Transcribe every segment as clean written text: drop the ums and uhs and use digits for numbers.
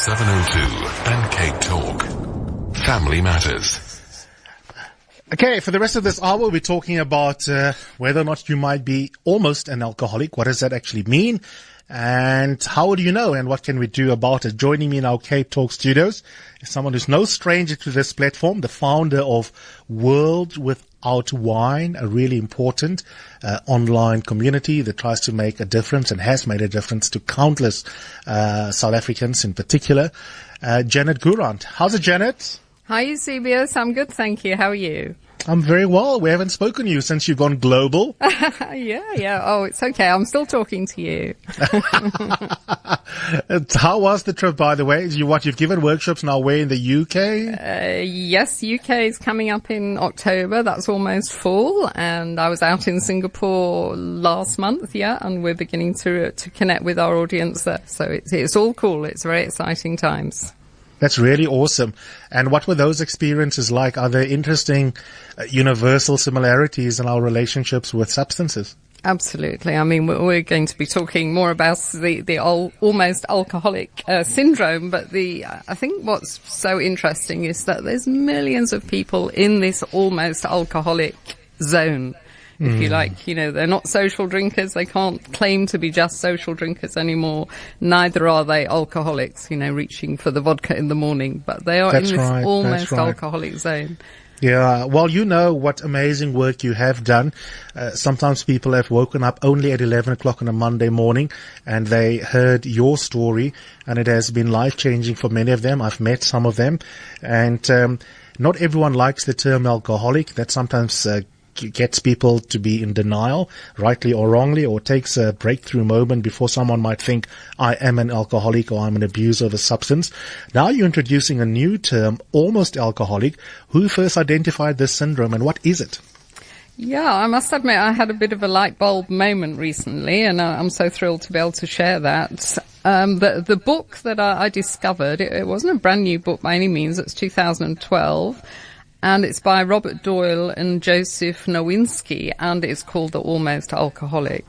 702 and Cape Talk. Family Matters. Okay, for the rest of this hour, we're talking about whether or not you might be almost an alcoholic. What does that actually mean? And how do you know? And what can we do about it? Joining me in our Cape Talk studios is someone who's no stranger to this platform, the founder of World Without Wine, a really important online community that tries to make a difference and has made a difference to countless South Africans in particular. Janet Gurant. How's it, Janet? Hi, Eusebius. I'm good, thank you. How are you? I'm very well. We haven't spoken to you since you've gone global. Yeah. Oh, it's okay. I'm still talking to you. How was the trip, by the way? You've given workshops now where in the UK? Yes, UK is coming up in October. That's almost full. And I was out in Singapore last month, and we're beginning to connect with our audience there. So it's all cool. It's very exciting times. That's really awesome. And what were those experiences like? Are there interesting universal similarities in our relationships with substances? Absolutely. I mean, we're going to be talking more about the almost alcoholic syndrome, but I think what's so interesting is that there's millions of people in this almost alcoholic zone. If you like, they're not social drinkers. They can't claim to be just social drinkers anymore. Neither are they alcoholics, reaching for the vodka in the morning. But they are in this almost alcoholic zone. Yeah, well, what amazing work you have done. Sometimes people have woken up only at 11 o'clock on a Monday morning and they heard your story, and it has been life-changing for many of them. I've met some of them, and not everyone likes the term alcoholic. That sometimes gets people to be in denial, rightly or wrongly, or takes a breakthrough moment before someone might think, I am an alcoholic or I'm an abuser of a substance. Now you're introducing a new term, almost alcoholic. Who first identified this syndrome and what is it? Yeah, I must admit I had a bit of a light bulb moment recently, and I'm so thrilled to be able to share that. The book that I discovered, it wasn't a brand new book by any means. It's 2012. And it's by Robert Doyle and Joseph Nowinski, and it's called The Almost Alcoholic.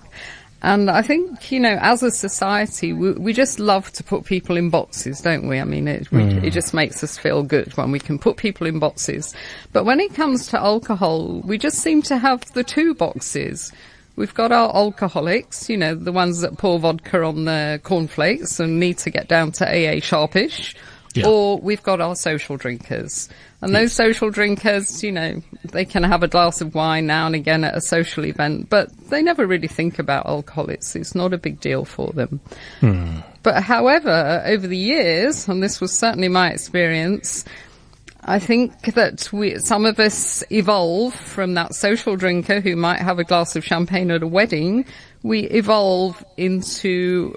And I think, as a society, we just love to put people in boxes, don't we? I mean, it just makes us feel good when we can put people in boxes. But when it comes to alcohol, we just seem to have the two boxes. We've got our alcoholics, the ones that pour vodka on their cornflakes and need to get down to AA sharpish. Yeah. Or we've got our social drinkers. And those social drinkers, they can have a glass of wine now and again at a social event, but they never really think about alcohol. It's not a big deal for them. But however, over the years, and this was certainly my experience, I think that some of us evolve from that social drinker who might have a glass of champagne at a wedding. We evolve into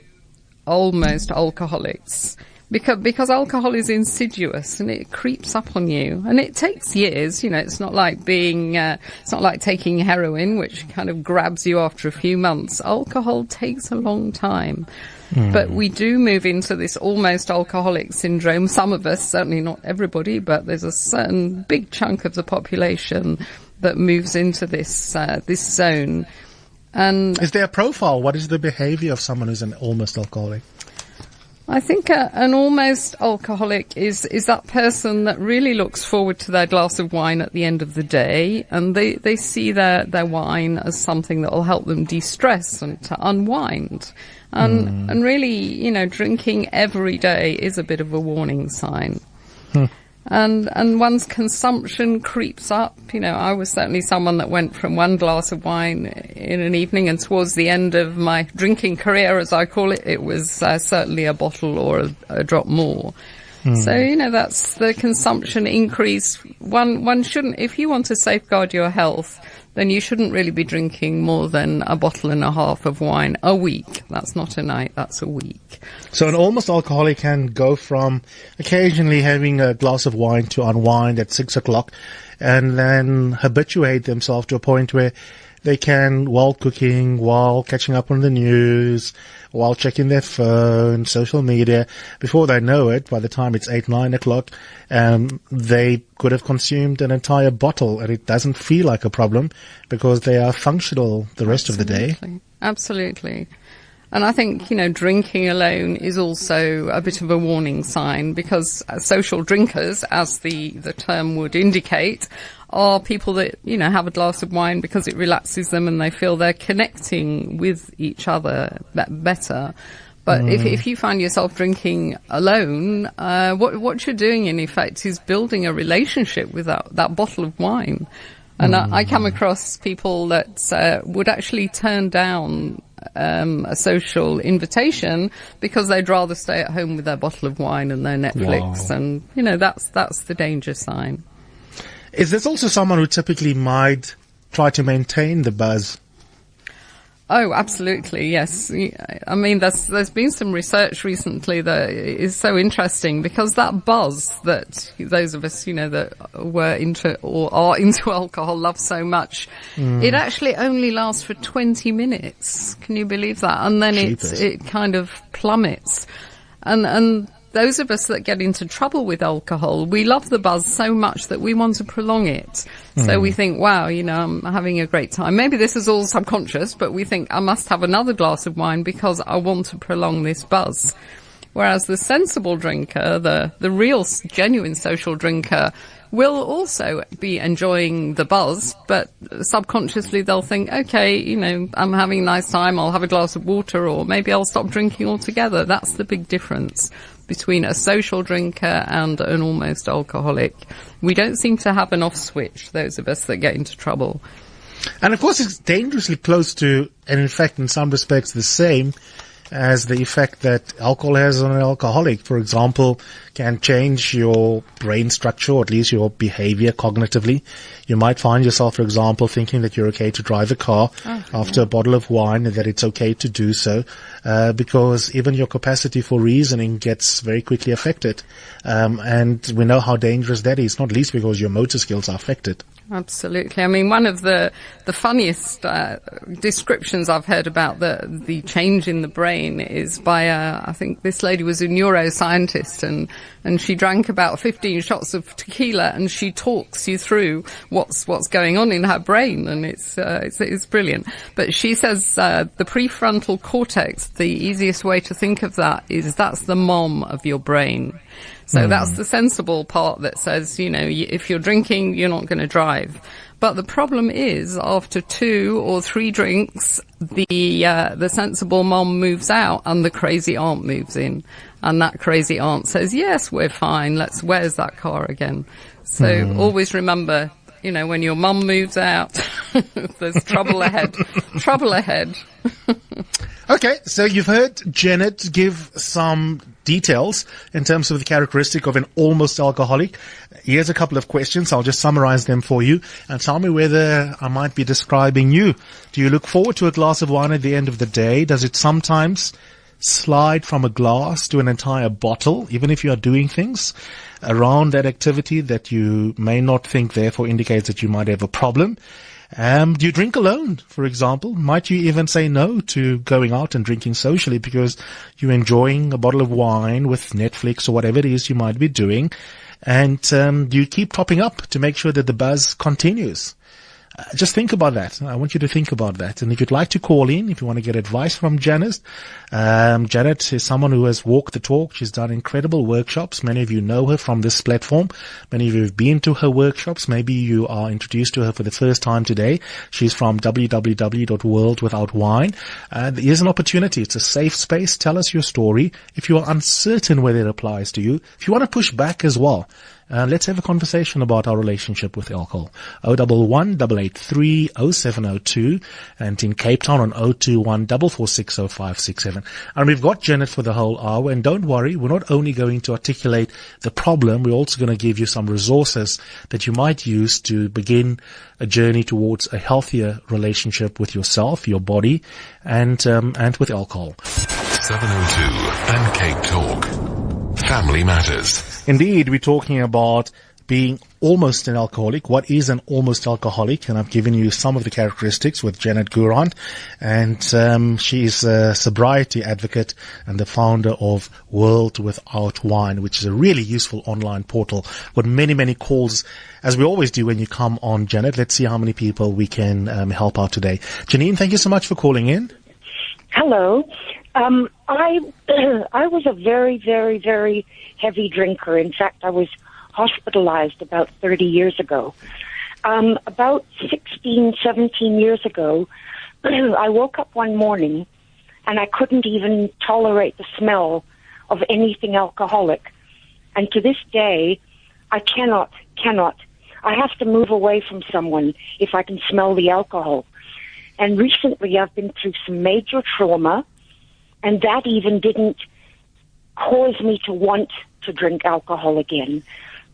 almost alcoholics. Because alcohol is insidious and it creeps up on you, and it takes years. It's not like it's not like taking heroin, which kind of grabs you after a few months. Alcohol takes a long time. But we do move into this almost alcoholic syndrome. Some of us, certainly not everybody, but there's a certain big chunk of the population that moves into this zone. And is there a profile? What is the behavior of someone who's an almost alcoholic? I think an almost alcoholic is that person that really looks forward to their glass of wine at the end of the day, and they see their wine as something that will help them de-stress and to unwind. And really, drinking every day is a bit of a warning sign. And one's consumption creeps up. I was certainly someone that went from one glass of wine in an evening, and towards the end of my drinking career, as I call it, it was certainly a bottle or a drop more. So, that's the consumption increase. One shouldn't, if you want to safeguard your health, then you shouldn't really be drinking more than a bottle and a half of wine a week. That's not a night, that's a week. So an almost alcoholic can go from occasionally having a glass of wine to unwind at 6 o'clock and then habituate themselves to a point where they can, while cooking, while catching up on the news, while checking their phone, social media, before they know it, by the time it's 8, 9 o'clock, they could have consumed an entire bottle, and it doesn't feel like a problem because they are functional the rest of the day. Absolutely. And I think, drinking alone is also a bit of a warning sign, because social drinkers, as the term would indicate, are people that, have a glass of wine because it relaxes them and they feel they're connecting with each other better. But if you find yourself drinking alone, what you're doing in effect is building a relationship with that bottle of wine. And I come across people that would actually turn down a social invitation because they'd rather stay at home with their bottle of wine and their Netflix. Wow. And, that's the danger sign. Is this also someone who typically might try to maintain the buzz? Oh, absolutely, yes. I mean, there's been some research recently that is so interesting, because that buzz that those of us, that were into or are into alcohol love so much, it actually only lasts for 20 minutes. Can you believe that? And then it kind of plummets. And those of us that get into trouble with alcohol, we love the buzz so much that we want to prolong it. So we think, wow, I'm having a great time. Maybe this is all subconscious, but we think I must have another glass of wine because I want to prolong this buzz. Whereas the sensible drinker, the real genuine social drinker, will also be enjoying the buzz, but subconsciously they'll think, okay, I'm having a nice time, I'll have a glass of water, or maybe I'll stop drinking altogether. That's the big difference between a social drinker and an almost alcoholic. We don't seem to have an off switch, those of us that get into trouble. And of course it's dangerously close to, and in fact in some respects the same, as the effect that alcohol has on an alcoholic. For example, can change your brain structure, or at least your behavior cognitively. You might find yourself, for example, thinking that you're okay to drive a car after a bottle of wine, and that it's okay to do so, because even your capacity for reasoning gets very quickly affected. And we know how dangerous that is, not least because your motor skills are affected. Absolutely. I mean, one of the funniest descriptions I've heard about the change in the brain is by I think this lady was a neuroscientist, and she drank about 15 shots of tequila, and she talks you through what's going on in her brain, and it's brilliant. But she says the prefrontal cortex, the easiest way to think of that is that's the mom of your brain. So that's the sensible part that says, if you're drinking, you're not going to drive. But the problem is, after 2 or 3 drinks, the sensible mom moves out and the crazy aunt moves in. And that crazy aunt says, yes, we're fine. Where's that car again? So always remember, when your mum moves out, there's trouble ahead. Trouble ahead. Okay, so you've heard Janet give some details in terms of the characteristic of an almost alcoholic. Here's a couple of questions. I'll just summarize them for you and tell me whether I might be describing you. Do you look forward to a glass of wine at the end of the day? Does it sometimes slide from a glass to an entire bottle, even if you are doing things around that activity that you may not think therefore indicates that you might have a problem? Do you drink alone, for example? Might you even say no to going out and drinking socially because you're enjoying a bottle of wine with Netflix or whatever it is you might be doing? And do you keep topping up to make sure that the buzz continues? Just think about that. I want you to think about that. And if you'd like to call in, if you want to get advice from Janet, Janet is someone who has walked the talk. She's done incredible workshops. Many of you know her from this platform. Many of you have been to her workshops. Maybe you are introduced to her for the first time today. She's from www.worldwithoutwine. There is an opportunity. It's a safe space. Tell us your story. If you are uncertain whether it applies to you, if you want to push back as well, let's have a conversation about our relationship with alcohol. 011-883-0702 and in Cape Town on 021-446-0567. And we've got Janet for the whole hour. And don't worry, we're not only going to articulate the problem, we're also going to give you some resources that you might use to begin a journey towards a healthier relationship with yourself, your body, and with alcohol. 702 and Cape Talk. Family Matters. Indeed, we're talking about being almost an alcoholic. What is an almost alcoholic? And I've given you some of the characteristics with Janet Gurant. And she is a sobriety advocate and the founder of World Without Wine, which is a really useful online portal with many, many calls, as we always do when you come on, Janet. Let's see how many people we can help out today. Janine, thank you so much for calling in. Hello. I was a very, very, very heavy drinker. In fact, I was hospitalized about 30 years ago. About 16, 17 years ago, I woke up one morning and I couldn't even tolerate the smell of anything alcoholic. And to this day, I cannot. I have to move away from someone if I can smell the alcohol. And recently I've been through some major trauma, and that even didn't cause me to want to drink alcohol again.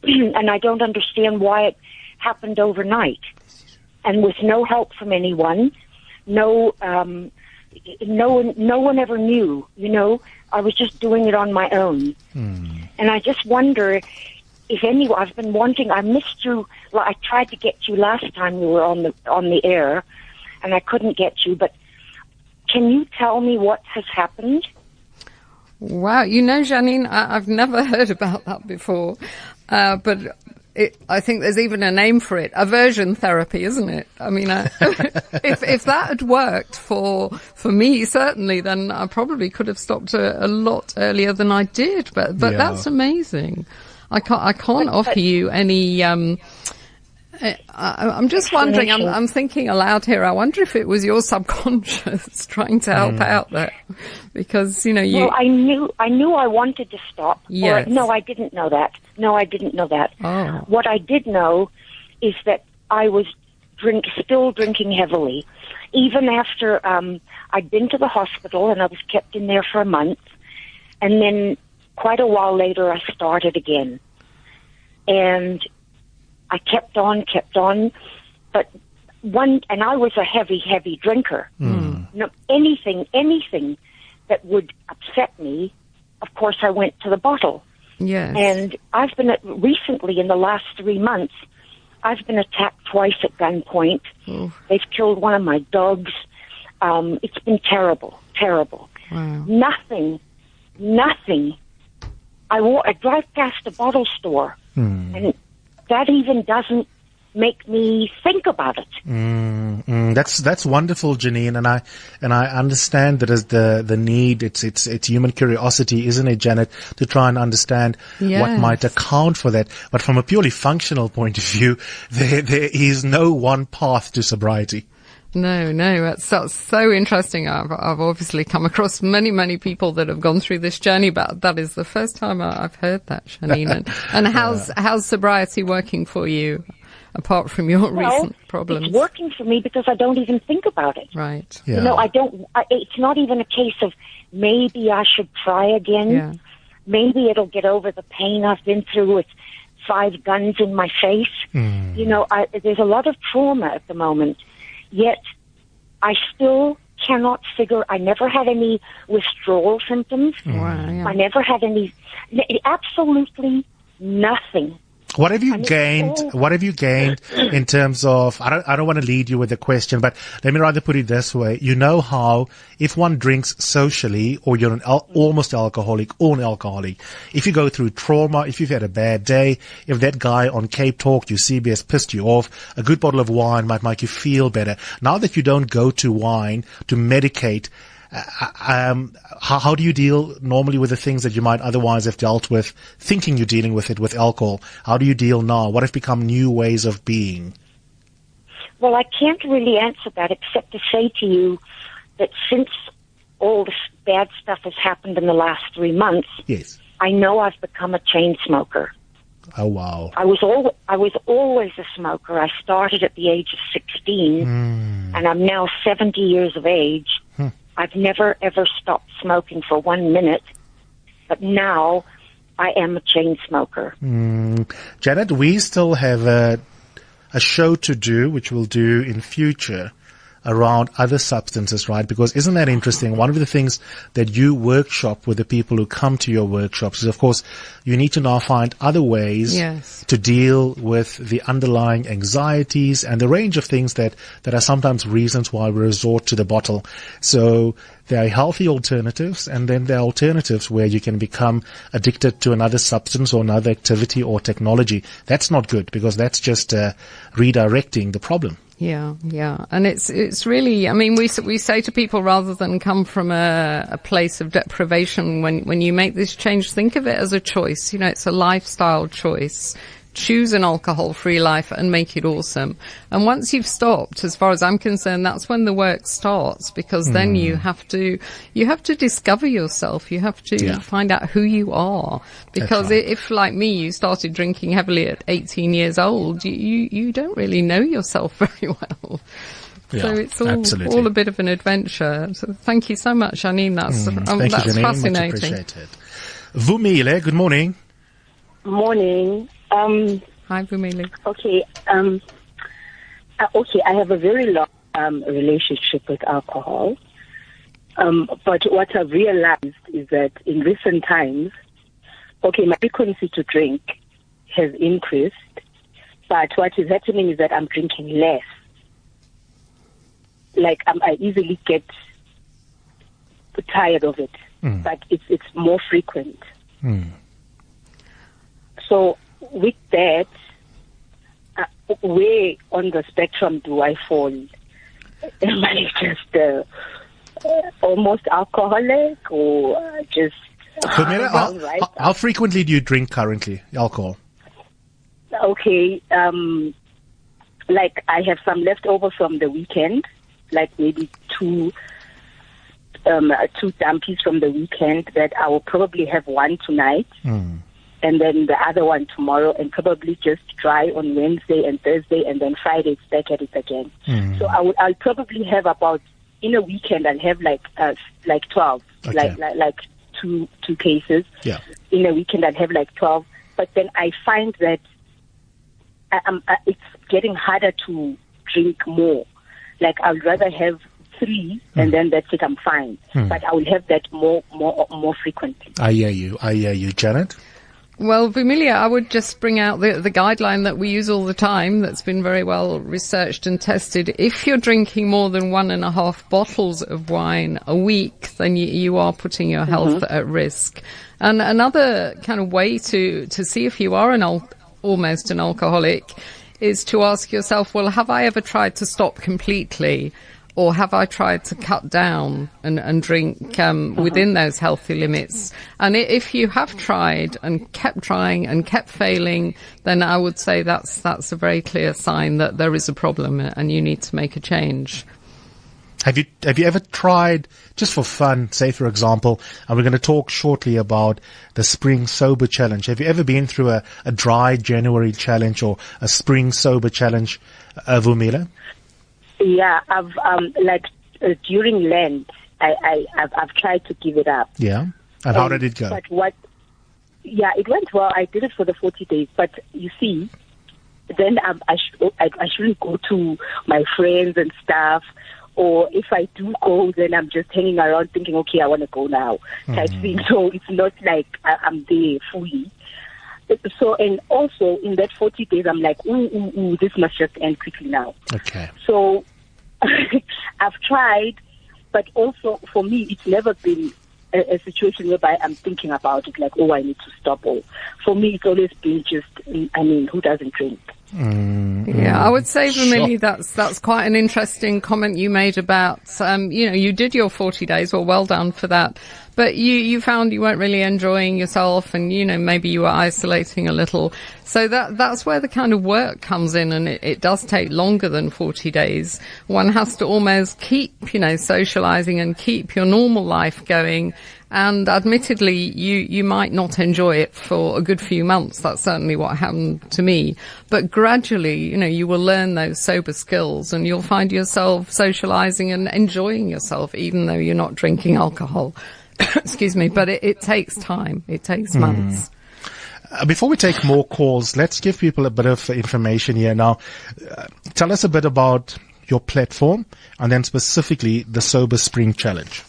And I don't understand why it happened overnight. And with no help from anyone, no one ever knew, you know. I was just doing it on my own. And I just wonder if anyone, I've been wanting, I missed you, well, I tried to get you last time you were on the air, and I couldn't get you, but can you tell me what has happened? Wow, you know, Janine, I've never heard about that before, but I think there's even a name for it, aversion therapy, isn't it? I mean, if that had worked for me, certainly, then I probably could have stopped a lot earlier than I did, but yeah. That's amazing. I can't offer you any, I'm just wondering, I'm thinking aloud here, I wonder if it was your subconscious trying to help out there, because, you know, Well, I knew I wanted to stop. Yes. No, I didn't know that. Oh. What I did know is that I was still drinking heavily. Even after, I'd been to the hospital and I was kept in there for a month, and then quite a while later I started again. And I kept on, but and I was a heavy drinker. No, anything that would upset me, of course I went to the bottle. Yes. And I've been recently, in the last 3 months, I've been attacked twice at gunpoint. They've killed one of my dogs. It's been terrible. Wow. Nothing. I drive past a bottle store, and that even doesn't make me think about it. That's wonderful, Janine, and I understand that as the need. It's human curiosity, isn't it, Janet, to try and understand what might account for that. But from a purely functional point of view, there is no one path to sobriety. No, that's so interesting. I've obviously come across many people that have gone through this journey, but that is the first time I've heard that, Janine. And how's sobriety working for you, apart from your recent problems? It's working for me because I don't even think about it. Right. Yeah. You know, it's not even a case of maybe I should try again. Yeah. Maybe it'll get over the pain I've been through with 5 guns in my face. You know, there's a lot of trauma at the moment. Yet, I still cannot I never had any withdrawal symptoms. Wow, yeah. I never had absolutely nothing. What have you gained? What have you gained in terms of? I don't want to lead you with a question, but let me rather put it this way. You know how if one drinks socially, or you're almost alcoholic or an alcoholic, if you go through trauma, if you've had a bad day, if that guy on Cape Talk, you CBS pissed you off, a good bottle of wine might make you feel better. Now that you don't go to wine to medicate, how do you deal normally with the things that you might otherwise have dealt with, thinking you're dealing with it with alcohol? How do you deal now? What have become new ways of being? Well, I can't really answer that except to say to you that since all this bad stuff has happened in the last 3 months, Yes. I know I've become a chain smoker. Oh, wow. I was always a smoker. I started at the age of 16, and I'm now 70 years of age. I've never, ever stopped smoking for 1 minute, but now I am a chain smoker. Janet, we still have a show to do, which we'll do in future, around other substances, right? Because isn't that interesting? One of the things that you workshop with the people who come to your workshops is, of course, you need to now find other ways to deal with the underlying anxieties and the range of things that are sometimes reasons why we resort to the bottle. So there are healthy alternatives, and then there are alternatives where you can become addicted to another substance or another activity or technology. That's not good, because that's just redirecting the problem. Yeah, yeah. And it's really, I mean, we say to people, rather than come from a place of deprivation, when you make this change, think of it as a choice. You know, it's a lifestyle choice. Choose an alcohol-free life and make it awesome. And once you've stopped, as far as I'm concerned, that's when the work starts, because then you have to discover yourself. You have to find out who you are. Because if, like me, you started drinking heavily at 18 years old, you don't really know yourself very well. Yeah, so it's all a bit of an adventure. So thank you so much, Janine. That's Janine. fascinating. Much appreciated. Vumile, good morning. Morning. Hi, Vumile. Okay. Okay, I have a very long relationship with alcohol. But what I've realized is that in recent times, okay, my frequency to drink has increased, but what is happening is that I'm drinking less. Like I easily get tired of it, but it's more frequent. So with that, where on the spectrum do I fall? Am I just almost alcoholic, or just... How frequently do you drink currently, alcohol? Okay, like I have some leftover from the weekend, like maybe two dumpies from the weekend that I will probably have one tonight. And then the other one tomorrow, and probably just dry on Wednesday and Thursday, and then Friday it's back at it again. So I'll probably have about, in a weekend, I'll have like 12, like two cases. Yeah. In a weekend I'll have like 12, but then I find that it's getting harder to drink more. Like I'd rather have 3, and then that's it, I'm fine. But I will have that more frequently. I hear you, Janet. Well, Vumile, I would just bring out the guideline that we use all the time that's been very well researched and tested. If you're drinking more than 1.5 bottles of wine a week, then you are putting your health at risk. And another kind of way to see if you are almost an alcoholic is to ask yourself, well, have I ever tried to stop completely? Or have I tried to cut down and drink within those healthy limits? And if you have tried and kept trying and kept failing, then I would say that's a very clear sign that there is a problem and you need to make a change. Have you ever tried, just for fun, say for example, and we're going to talk shortly about the Spring Sober Challenge. Have you ever been through a dry January challenge or a Spring Sober Challenge, Vumile? Yeah, I've during Lent, I've tried to give it up. Yeah, and how did it go? But it went well. I did it for the 40 days, but you see, then I shouldn't go to my friends and stuff. Or if I do go, then I'm just hanging around thinking, okay, I want to go now, type thing. So it's not like I'm there fully. So, and also in that 40 days, I'm like, this must just end quickly now. Okay. So I've tried, but also for me, it's never been a situation whereby I'm thinking about it, like, I need to stop. Or for me, it's always been just, who doesn't drink? Yeah, I would say, Vumile, that's quite an interesting comment you made about, you did your 40 days, well done for that. But you found you weren't really enjoying yourself and, maybe you were isolating a little. So that's where the kind of work comes in, and it does take longer than 40 days. One has to almost keep, socializing and keep your normal life going. And admittedly, you might not enjoy it for a good few months. That's certainly what happened to me. But gradually, you will learn those sober skills and you'll find yourself socializing and enjoying yourself, even though you're not drinking alcohol. Excuse me, but it takes time. It takes months. Before we take more calls, let's give people a bit of information here. Now, tell us a bit about your platform and then specifically the Sober Spring Challenge.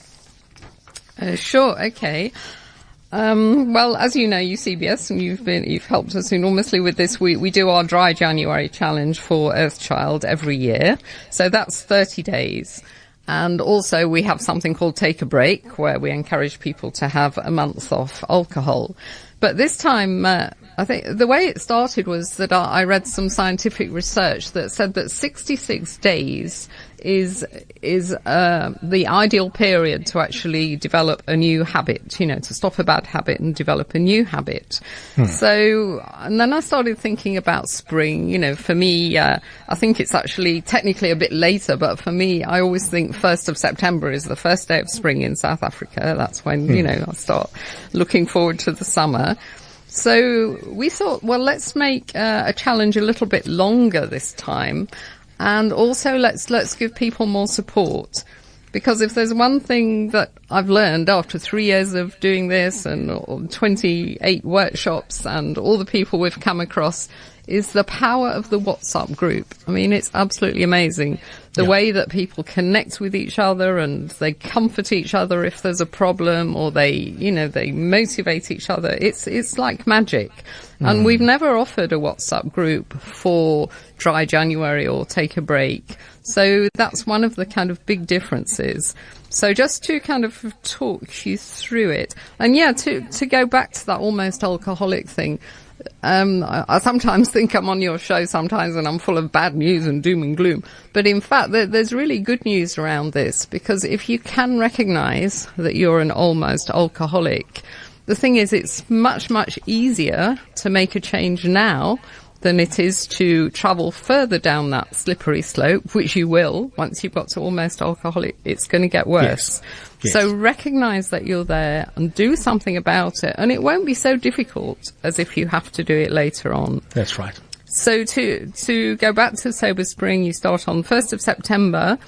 Sure, okay. Well, as you know, UCBS, and you've helped us enormously with this. We do our Dry January challenge for Earthchild every year. So that's 30 days. And also we have something called Take a Break, where we encourage people to have a month off alcohol. But this time, I think the way it started was that I read some scientific research that said that 66 days is the ideal period to actually develop a new habit, to stop a bad habit and develop a new habit. So, and then I started thinking about spring. For me, I think it's actually technically a bit later, but for me, I always think 1st of September is the first day of spring in South Africa. That's when, I start looking forward to the summer. So we thought, well, let's make a challenge a little bit longer this time. And also let's give people more support. Because if there's one thing that I've learned after 3 years of doing this and 28 workshops and all the people we've come across, is the power of the WhatsApp group. I mean, it's absolutely amazing. The way that people connect with each other and they comfort each other if there's a problem, or they motivate each other. It's like magic. And we've never offered a WhatsApp group for Dry January or Take a Break. So that's one of the kind of big differences. So just to kind of talk you through it. And to go back to that almost alcoholic thing, I sometimes think I'm on your show sometimes and I'm full of bad news and doom and gloom. But in fact, there's really good news around this, because if you can recognize that you're an almost alcoholic, the thing is it's much, much easier to make a change now than it is to travel further down that slippery slope, which you will. Once you've got to almost alcoholic, it's going to get worse. Yes. So recognize that you're there and do something about it. And it won't be so difficult as if you have to do it later on. That's right. So to go back to Sober Spring, you start on 1st of September.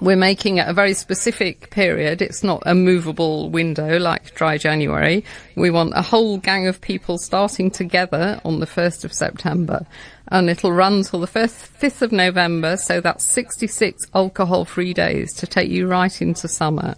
We're making it a very specific period. It's not a movable window like Dry January. We want a whole gang of people starting together on the 1st of September. And it'll run till the 5th of November, so that's 66 alcohol-free days to take you right into summer.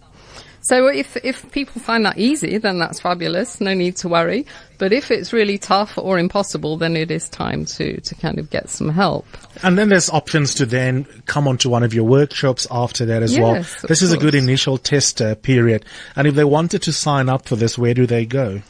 So if people find that easy, then that's fabulous. No need to worry. But if it's really tough or impossible, then it is time to kind of get some help. And then there's options to then come onto one of your workshops after that as well. This is a good initial test period. And if they wanted to sign up for this, where do they go?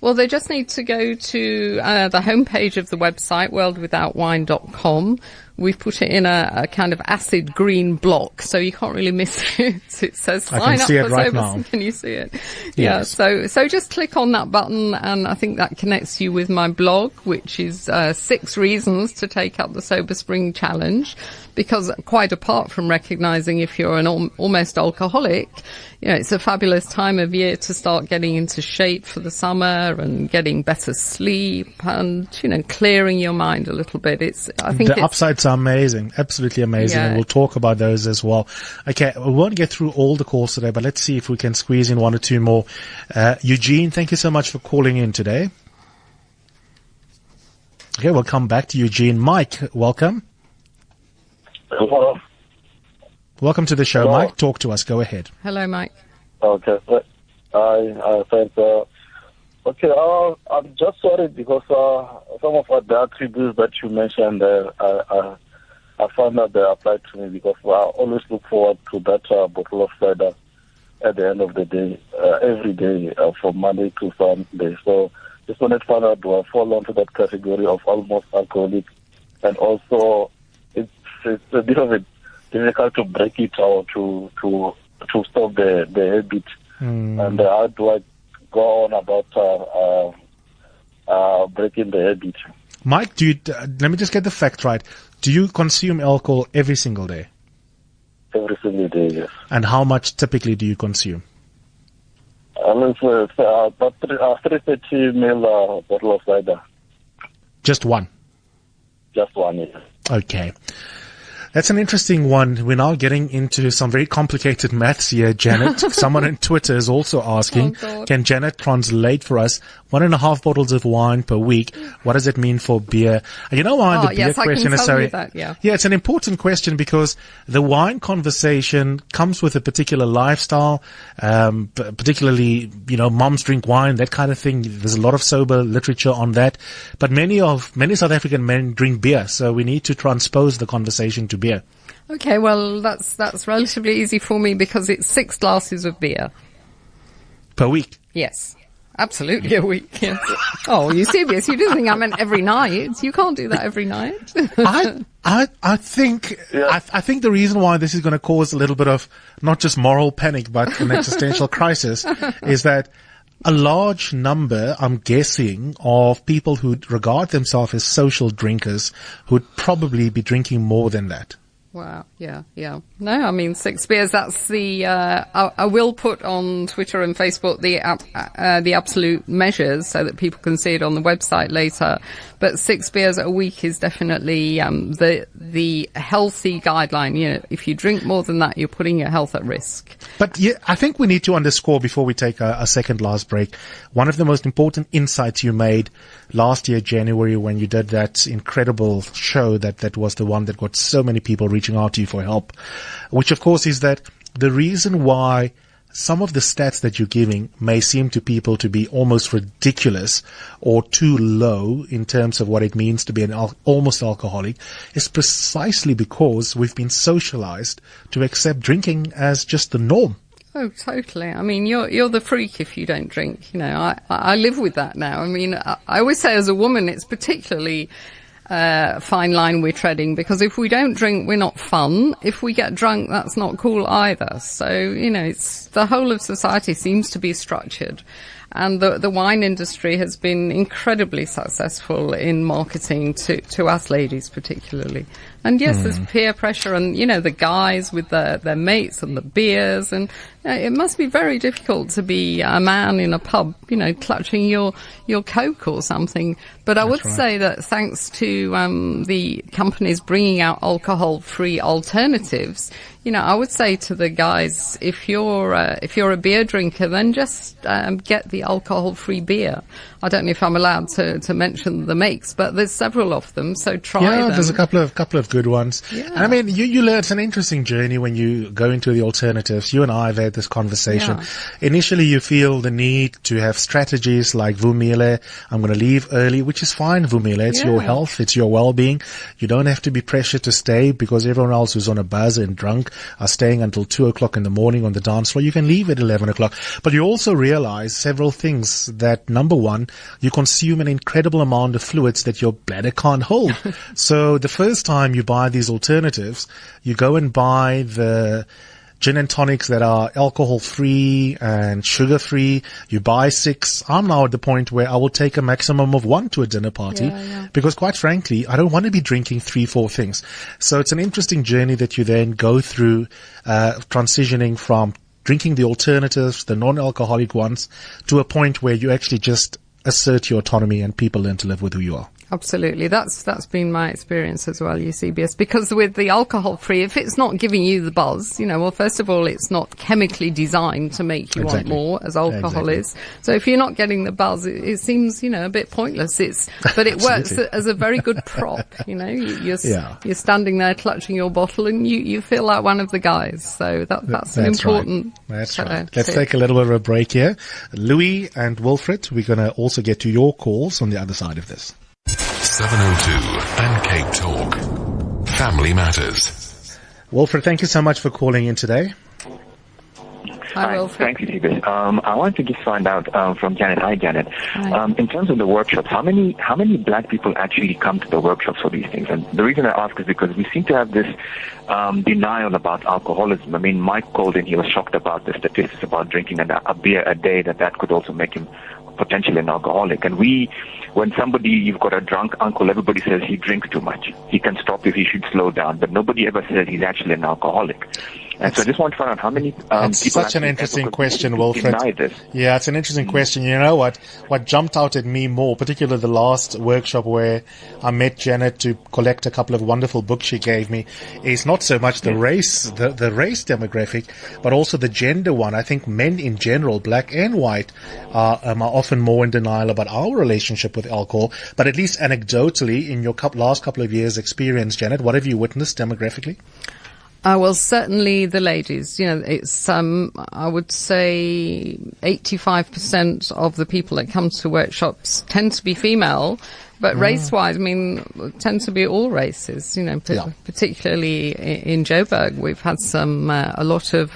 Well, they just need to go to the homepage of the website, worldwithoutwine.com. We've put it in a kind of acid green block, so you can't really miss it. It says sign up for Sober. Can you see it? Yes. Yeah, so just click on that button, and I think that connects you with my blog, which is 6 reasons to take up the Sober Spring Challenge. Because quite apart from recognizing if you're an almost alcoholic, it's a fabulous time of year to start getting into shape for the summer and getting better sleep and, clearing your mind a little bit. I think the upsides are amazing, absolutely amazing. And we'll talk about those as well. Okay. We won't get through all the calls today, but let's see if we can squeeze in 1 or 2 more. Eugene, thank you so much for calling in today. Okay. We'll come back to Eugene. Mike, welcome. Hello. Welcome to the show, Hello. Mike. Talk to us. Go ahead. Hello, Mike. Okay. Thanks. Okay, I'm just sorry because some of the attributes that you mentioned, I found that they applied to me because I always look forward to that bottle of cider at the end of the day, every day, from Monday to Sunday. So just wanted to find out, do I fall into that category of almost alcoholic? And also, it's a bit of it difficult to break it or to stop the habit. And how do I go on about breaking the habit? Mike, let me just get the fact right. Do you consume alcohol every single day? Every single day, yes. And how much typically do you consume? About 330 ml bottle of cider. Just one? Just one, yes. Okay. That's an interesting one. We're now getting into some very complicated maths here, Janet. Someone on Twitter is also asking, can Janet translate for us 1.5 bottles of wine per week? What does it mean for beer? You know why the beer question is so... Yeah, it's an important question because the wine conversation comes with a particular lifestyle, particularly, moms drink wine, that kind of thing. There's a lot of sober literature on that. But many South African men drink beer, so we need to transpose the conversation to beer. Okay, well, that's relatively easy for me because it's 6 glasses of beer. Per week? Yes. Absolutely a week, yes. Oh, you serious? You didn't think I meant every night. You can't do that every night. I think I think the reason why this is going to cause a little bit of not just moral panic but an existential crisis is that a large number, I'm guessing, of people who regard themselves as social drinkers would probably be drinking more than that. Wow, yeah. No, I mean, 6 beers, that's the, I will put on Twitter and Facebook the absolute measures so that people can see it on the website later. But 6 beers a week is definitely, the healthy guideline. You know, if you drink more than that, you're putting your health at risk. But yeah, I think we need to underscore before we take a second last break, one of the most important insights you made last year, January, when you did that incredible show that was the one that got so many people reaching out to you for help, which of course is that the reason why some of the stats that you're giving may seem to people to be almost ridiculous or too low in terms of what it means to be an almost alcoholic is precisely because we've been socialized to accept drinking as just the norm. Oh, totally. I mean, you're the freak if you don't drink. You know, I live with that now. I mean, I always say as a woman, it's particularly fine line we're treading, because if we don't drink, we're not fun. If we get drunk, that's not cool either. So, you know, it's the whole of society seems to be structured. And the wine industry has been incredibly successful in marketing to us ladies particularly. And yes, there's peer pressure and, you know, the guys with their mates and the beers. And it must be very difficult to be a man in a pub, you know, clutching your Coke or something. But I would say that thanks to the companies bringing out alcohol-free alternatives, you know, I would say to the guys, if you're a beer drinker, then just get the alcohol-free beer. I don't know if I'm allowed to mention the makes, but there's several of them, so try them. Yeah, there's a couple of good ones. Yeah. And I mean, you learn, it's an interesting journey when you go into the alternatives. You and I have had this conversation. Yeah. Initially, you feel the need to have strategies like Vumile, I'm going to leave early, which is fine, Vumile. It's your health, it's your well-being. You don't have to be pressured to stay because everyone else who's on a buzz and drunk are staying until 2 o'clock in the morning on the dance floor. You can leave at 11 o'clock. But you also realize several things that, number one, you consume an incredible amount of fluids that your bladder can't hold. So the first time you buy these alternatives, you go and buy the gin and tonics that are alcohol-free and sugar-free. You buy 6. I'm now at the point where I will take a maximum of 1 to a dinner party because, quite frankly, I don't want to be drinking 3-4 things. So it's an interesting journey that you then go through, transitioning from drinking the alternatives, the non-alcoholic ones, to a point where you actually just assert your autonomy and people learn to live with who you are. Absolutely. That's been my experience as well, UCBS, because with the alcohol free, if it's not giving you the buzz, you know, well, first of all, it's not chemically designed to make you want more, as alcohol is. So if you're not getting the buzz, it seems, you know, a bit pointless. But it works as a very good prop, you know, you're standing there clutching your bottle and you feel like one of the guys. So that's an important. Right. That's right. Let's take a little bit of a break here. Louis and Wilfred, we're going to also get to your calls on the other side of this. 702 and Cape Talk. Family Matters. Wilfred, thank you so much for calling in today. Hi, Wilfred. Thanks, Steve. I wanted to just find out from Janet. Hi, Janet. In terms of the workshops, how many black people actually come to the workshops for these things? And the reason I ask is because we seem to have this denial about alcoholism. I mean, Mike called in, he was shocked about the statistics about drinking a beer a day, that could also make him potentially an alcoholic. And when you've got a drunk uncle, everybody says he drinks too much. He can stop if he should slow down, but nobody ever says he's actually an alcoholic. And so I just want to find out how many people such an interesting question, Wilfred. Deny this. Yeah, it's an interesting question. You know what jumped out at me more, particularly the last workshop where I met Janet to collect a couple of wonderful books she gave me, is not so much the race, the race demographic, but also the gender one. I think men in general, black and white, are often more in denial about our relationship with alcohol. But at least anecdotally, in your last couple of years' experience, Janet, what have you witnessed demographically? Well, certainly the ladies. You know, it's I would say 85% of the people that come to workshops tend to be female, but race-wise, I mean, tend to be all races. You know, particularly in Joburg, we've had a lot of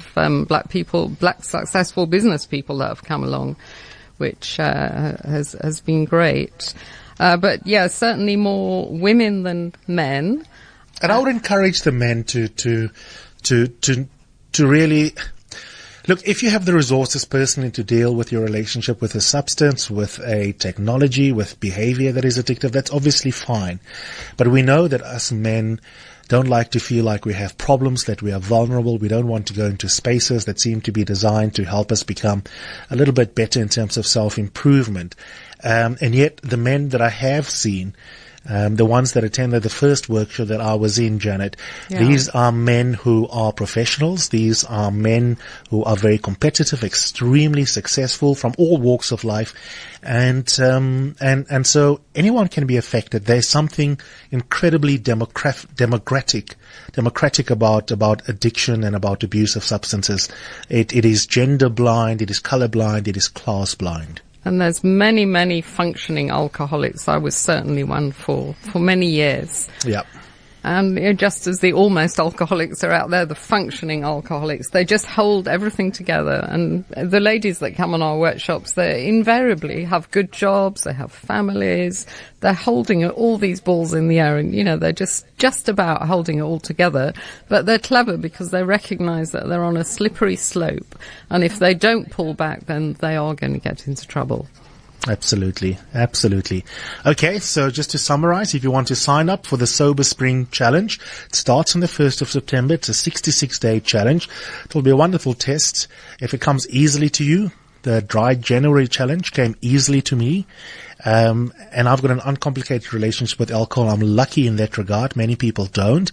black successful business people that have come along. which has been great. But yeah, certainly more women than men. And I would encourage the men to really look, if you have the resources personally to deal with your relationship with a substance, with a technology, with behavior that is addictive, that's obviously fine. But we know that us men don't like to feel like we have problems, that we are vulnerable. We don't want to go into spaces that seem to be designed to help us become a little bit better in terms of self-improvement. And yet the men that I have seen, the ones that attended the first workshop that I was in, Janet, these are men who are professionals. These are men who are very competitive, extremely successful from all walks of life. And so anyone can be affected. There's something incredibly democratic about addiction and about abuse of substances. It is gender blind, it is color blind, it is class blind. And there's many, many functioning alcoholics. I was certainly one for many years. Yeah. And just as the almost alcoholics are out there, the functioning alcoholics, they just hold everything together. And the ladies that come on our workshops, they invariably have good jobs, they have families, they're holding all these balls in the air, and, you know, they're just about holding it all together. But they're clever because they recognize that they're on a slippery slope. And if they don't pull back, then they are going to get into trouble. Absolutely. Absolutely. Okay, so just to summarize, if you want to sign up for the Sober Spring Challenge, it starts on the 1st of September. It's a 66-day challenge. It will be a wonderful test. If it comes easily to you, the Dry January Challenge came easily to me. And I've got an uncomplicated relationship with alcohol. I'm lucky in that regard. Many people don't.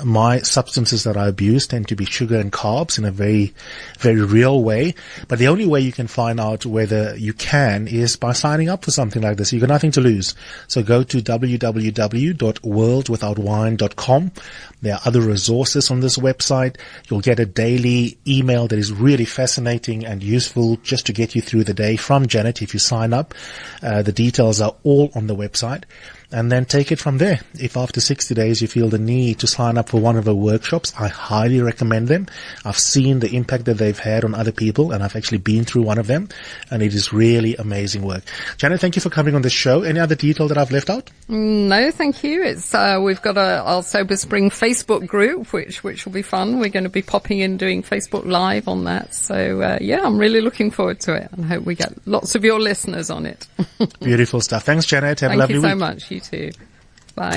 My substances that I abuse tend to be sugar and carbs in a very, very real way. But the only way you can find out whether you can is by signing up for something like this. You've got nothing to lose. So go to www.worldwithoutwine.com. There are other resources on this website. You'll get a daily email that is really fascinating and useful just to get you through the day from Janet if you sign up. The details are all on the website. And then take it from there. If after 60 days you feel the need to sign up for one of the workshops, I highly recommend them. I've seen the impact that they've had on other people, and I've actually been through one of them, and it is really amazing work. Janet, thank you for coming on the show. Any other detail that I've left out? No, thank you. It's we've got our Sober Spring Facebook group, which will be fun. We're going to be popping in doing Facebook Live on that. So, yeah, I'm really looking forward to it, and hope we get lots of your listeners on it. Beautiful stuff. Thanks, Janet. Have a lovely week. Thank you so much. You too. Bye.